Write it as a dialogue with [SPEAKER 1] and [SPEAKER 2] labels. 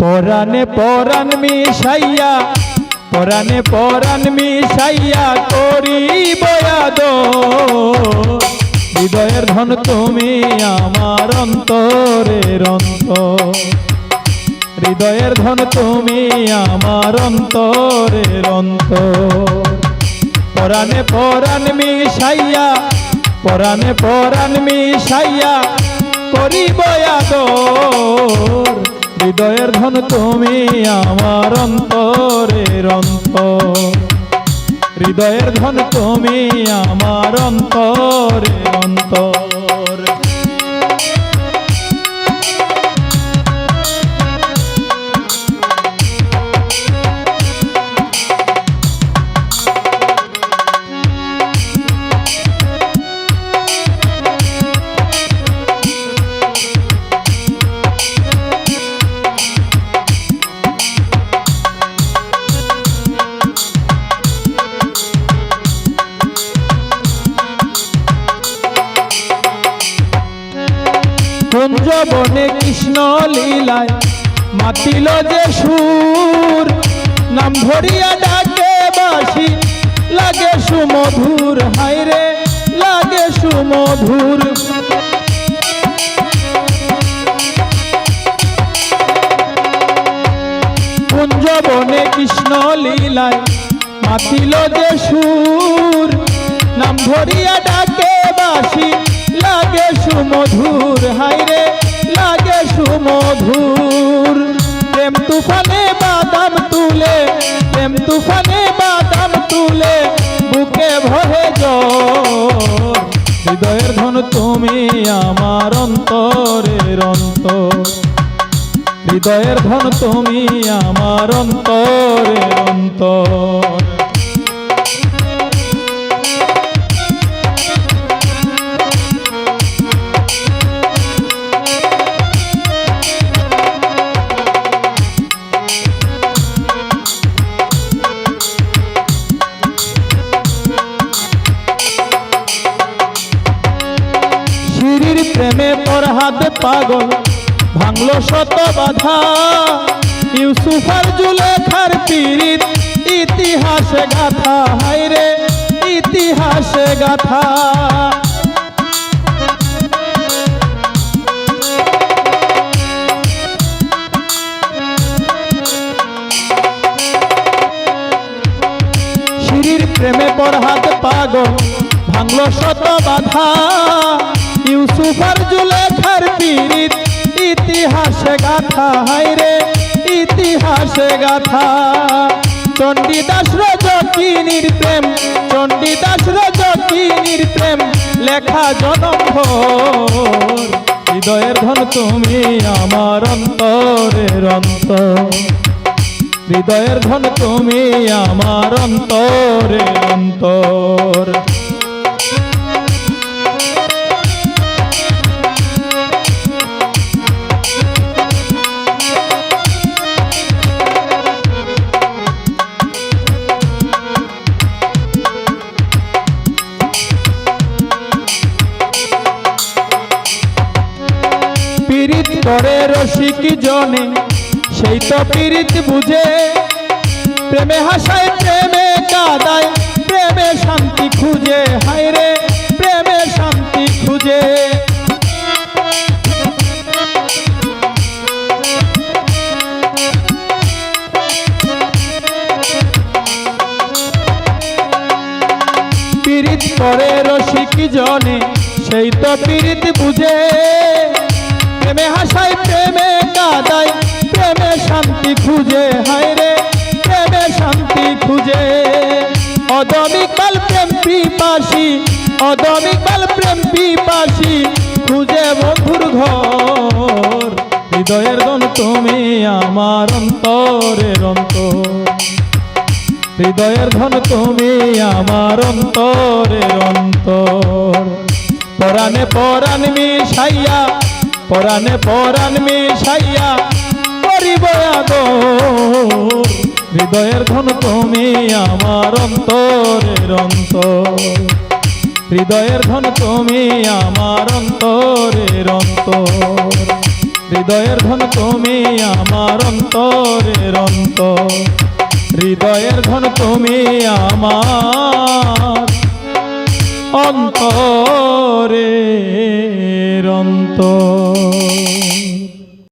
[SPEAKER 1] পরাণে পরাণ মিশাইয়া পরাণে পরাণ মিশাইয়া করিব আদর হৃদয়ের ধন তুমি আমার অন্তরের অন্তর হৃদয়ের ধন তুমি আমার অন্তরের অন্তর পরাণে পরাণ মিশাইয়া পরাণে পরাণ মিশাইয়া করিব আদর হৃদয়ের ধন তুমি আমার অন্তরের অন্তর হৃদয়ের ধন তুমি আমার অন্তরের অন্তর কুঞ্জ বনে কৃষ্ণ লীলায় মাতিল যে সুর নাম ধরিয়া ডাকে বাসি লাগে সুমধুর হায়রে লাগে সুমধুর কুঞ্জ বনে কৃষ্ণ লীলায় মাতিল যে সুর নাম ধরিয়া ডাকে বাসি লাগে সুমধুর হায়রে লাগে সুমধুর প্রেম তুফানে বাদাম তুলে প্রেম তুফানে বাদাম তুলে বুকে ভরে জল হৃদয়ের ধন তুমি আমার অন্তরের অন্তর হৃদয়ের ধন তুমি আমার অন্তরের অন্তর প্রেমে পরহাদ পাগল ভাঙলো শত বাধা ইউসুফ আর জুলেখার পীড়িত ইতিহাসে গাথা হায়রে ইতিহাসে গাথা শিরির প্রেমে পরহাদ পাগল ভাঙলো শত বাধা ইউসুফ আর জুলেখার পীড়িত ইতিহাসে গাথা হায়রে ইতিহাসে গাথা চণ্ডীদাস রজকিনীর প্রেম চণ্ডীদাস রজকিনীর প্রেম লেখা জনমভর হৃদয়ের ধন তুমি আমার অন্তরের অন্তর হৃদয়ের ধন তুমি আমার অন্তরের অন্তর পীড়িত করে রসিক জনে সেই তো পীড়িত বুঝে প্রেমে হাসায় প্রেমে কাঁদায় প্রেমে শান্তি খুঁজে হায়রে প্রেমে শান্তি খুঁজে পীড়িত করে রসিক জনে সেই তো পীড়িত বুঝে প্রেমে হাসায় প্রেমে কাঁদায় প্রেমে শান্তি খুঁজে হায়রে প্রেমে শান্তি খুঁজে অদমিকাল প্রেম পিপাসী অদমিকাল প্রেম পিপাসী খুঁজে বন্ধুর ঘর হৃদয়ের ধন তুমি আমার অন্তরের অন্তর হৃদয়ের ধন তুমি আমার অন্তরের অন্তর পরাণে পরাণ মিশাইয়া পরাণে পরাণ মিশাইয়া করিব আদর হৃদয়ের ধন তুমি আমার অন্তরের অন্তর হৃদয়ের ধন তুমি আমার অন্তরের অন্তর হৃদয়ের ধন তুমি আমার অন্তরের অন্তর, হৃদয়ের ধন তুমি আমার অন্তরের অন্তর।